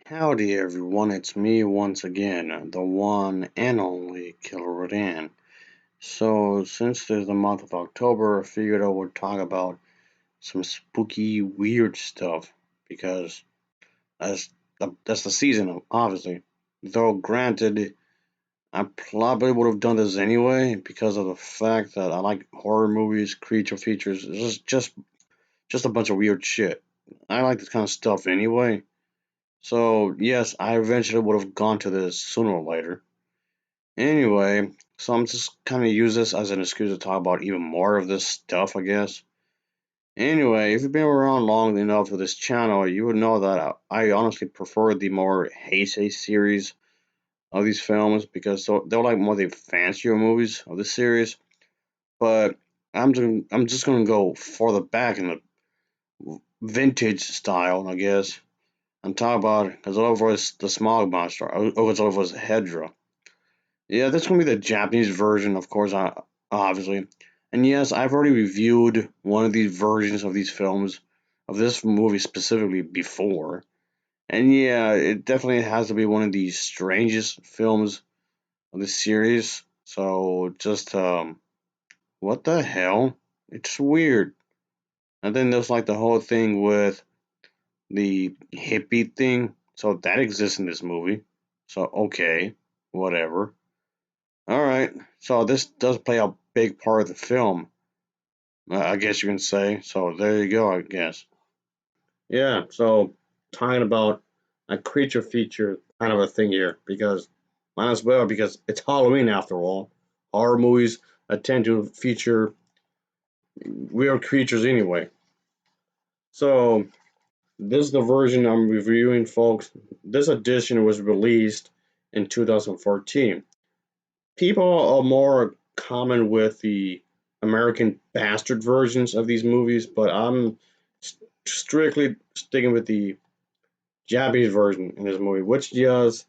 Howdy everyone, it's me once again, the one and only Killer Rodan. So, since there's the month of October, I figured I would talk about some spooky, weird stuff because that's that's the season, obviously. Though, granted, I probably would have done this anyway because of the fact that I like horror movies, creature features, just a bunch of weird shit. I like this kind of stuff anyway. So, yes, I eventually would have gone to this sooner or later. Anyway, so I'm just kind of use this as an excuse to talk about even more of this stuff, I guess. Anyway, if you've been around long enough with this channel, you would know that I honestly prefer the more Heisei series of these films because they're like more the fancier movies of the series. But I'm just gonna go further back in the vintage style, I guess. I'm talking about Godzilla vs. the Smog Monster, or Godzilla vs. Hedorah. Yeah, that's gonna be the Japanese version, of course, obviously. And yes, I've already reviewed one of these versions of these films, of this movie specifically, before. And yeah, it definitely has to be one of the strangest films of the series. So just what the hell? It's weird. And then there's like the whole thing with the hippie thing. So that exists in this movie. So okay, whatever. All right. So this does play a big part of the film, I guess you can say. So there you go, I guess. Yeah. So talking about a creature feature kind of a thing here because might as well because it's Halloween after all. Horror movies tend to feature weird creatures anyway. So this is the version I'm reviewing, folks. This edition was released in 2014. People are more common with the American bastard versions of these movies, but I'm strictly sticking with the Japanese version in this movie, which does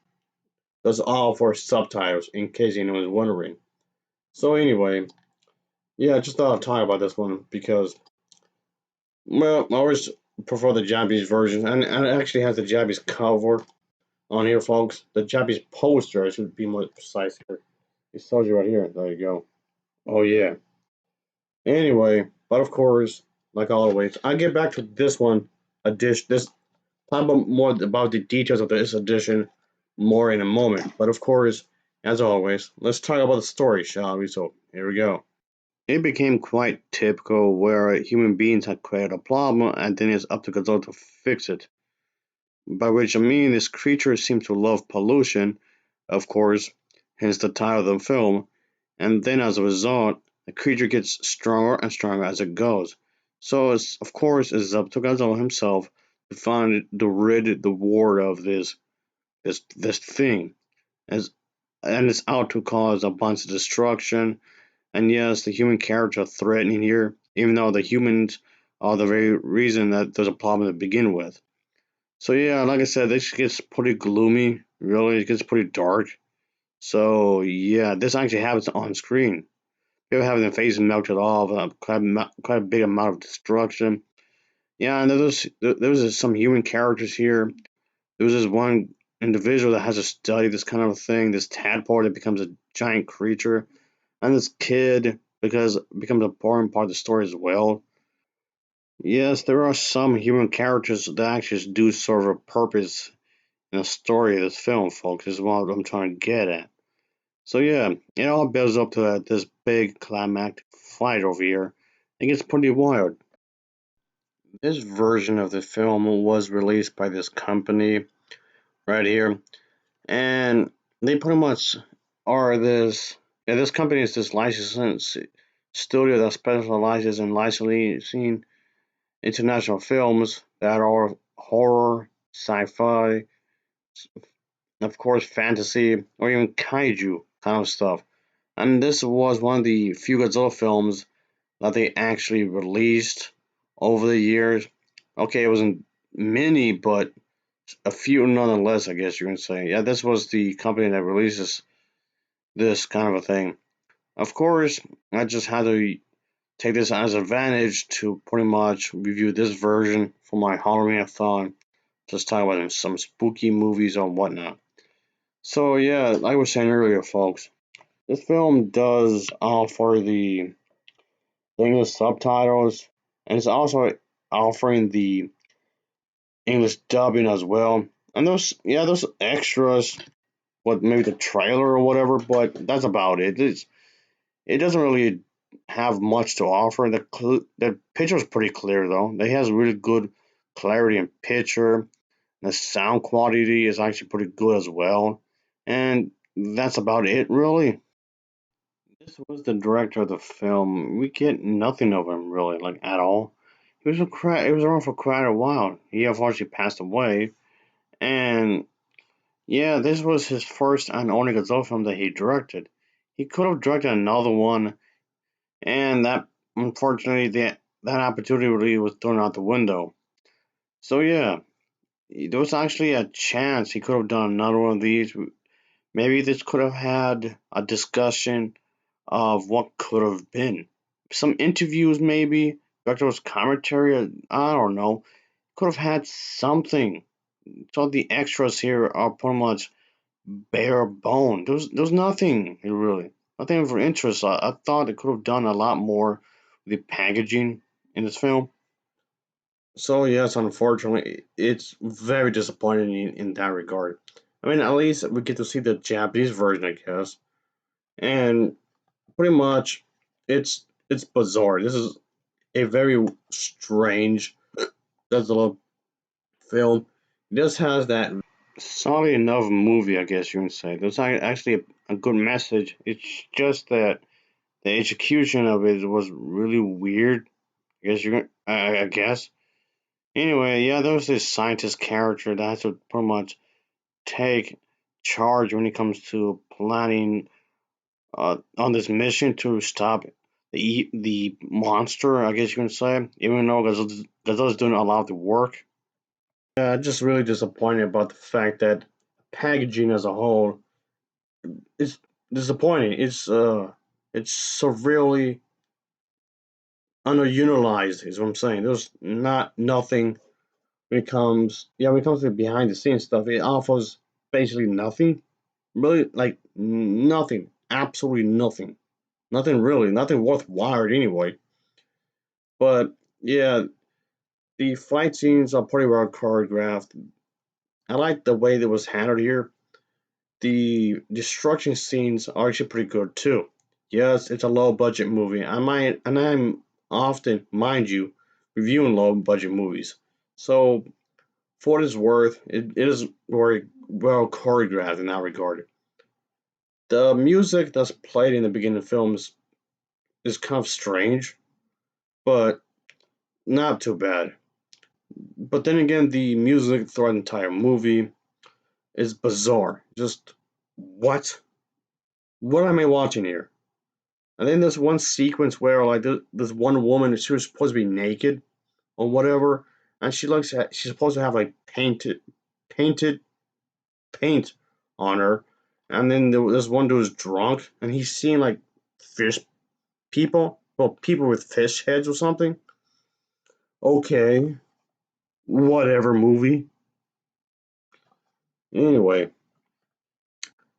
all for subtitles, in case anyone was wondering. So anyway, yeah, I just thought I'd talk about this one because, well, I always prefer the Japanese version, and it actually has the Japanese cover on here, folks. The Japanese poster, I should be more precise here. It tells you right here. There you go. Oh yeah. Anyway, but of course, like always, I get back to this one edition. This talk about more about the details of this edition more in a moment. But of course, as always, let's talk about the story, shall we? So here we go. It became quite typical where human beings had created a problem and then it's up to Godzilla to fix it. By which I mean this creature seems to love pollution, of course, hence the title of the film, and then as a result, the creature gets stronger and stronger as it goes. So it's of course it's up to Godzilla himself to find to rid the world of this thing. As and it's out to cause a bunch of destruction. And yes, the human characters are threatening here, even though the humans are the very reason that there's a problem to begin with. So yeah, like I said, this gets pretty gloomy. Really, it gets pretty dark. So yeah, this actually happens on screen. People having their faces melted off, quite a big amount of destruction. Yeah, and there was some human characters here. There was this one individual that has to study this kind of a thing. This tadpole that becomes a giant creature, and this kid because becomes a important part of the story as well. Yes, there are some human characters that actually do serve a purpose in the story of this film, folks. Is what I'm trying to get at. So yeah, it all builds up to this big climactic fight over here. It gets pretty wild. This version of the film was released by this company right here, and they pretty much are this. Yeah, this company is this licensing studio that specializes in licensing international films that are horror, sci-fi, of course, fantasy, or even kaiju kind of stuff. And this was one of the few Godzilla films that they actually released over the years. Okay, it wasn't many, but a few nonetheless, I guess you can say. Yeah, this was the company that releases this kind of a thing. Of course, I just had to take this as advantage to pretty much review this version for my Halloween-a-thon just talk about some spooky movies or whatnot. So yeah, like I was saying earlier, folks, this film does offer the English subtitles, and it's also offering the English dubbing as well. And those extras, what maybe the trailer or whatever, but that's about it. It doesn't really have much to offer. The picture is pretty clear though. It has really good clarity in picture. The sound quality is actually pretty good as well, and that's about it really. This was the director of the film. We get nothing of him really, like at all. He was around for quite a while. He unfortunately passed away, and yeah, this was his first and only Godzilla film that he directed. He could have directed another one, and that unfortunately that opportunity really was thrown out the window. So yeah, there was actually a chance he could have done another one of these. Maybe this could have had a discussion of what could have been. Some interviews, maybe. Director's commentary. I don't know. Could have had something. So the extras here are pretty much bare bone. There's nothing really. Nothing of interest. I thought it could have done a lot more with the packaging in this film. So yes, unfortunately, it's very disappointing in that regard. I mean, at least we get to see the Japanese version, I guess, and pretty much, it's bizarre. This is a very strange, Godzilla film. It just has that solid enough movie, I guess you can say. There's actually a good message. It's just that the execution of it was really weird. I guess you can, I guess. Anyway, yeah, there was this scientist character that has to pretty much take charge when it comes to planning on this mission to stop the monster, I guess you can say, even though Godzilla's doing a lot of the work. Yeah, just really disappointed about the fact that packaging as a whole is disappointing. It's severely underutilized, is what I'm saying. There's not nothing when it comes to behind the scenes stuff. It offers basically nothing, really, like nothing, absolutely nothing. Nothing really, nothing worthwhile anyway. But yeah, the fight scenes are pretty well choreographed. I like the way that was handled here. The destruction scenes are actually pretty good too. Yes, it's a low budget movie. I'm often, mind you, reviewing low budget movies. So for what it's worth, it is very well choreographed in that regard. The music that's played in the beginning of the film is kind of strange, but not too bad. But then again, the music throughout the entire movie is bizarre. Just what? What am I watching here? And then there's one sequence where like there's one woman, she was supposed to be naked or whatever, and she's supposed to have like painted paint on her, and then there's one dude's drunk and he's seeing like fish people, well, people with fish heads or something. Okay, whatever movie. Anyway,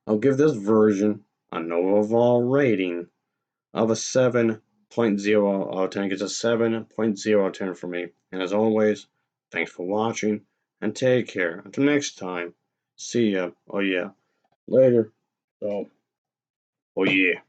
I'll give this version an overall rating of a 7.0 out of 10. It's a 7.0 out of 10 for me. And as always, thanks for watching and take care. Until next time, see ya. Oh yeah. Later. Oh, oh yeah.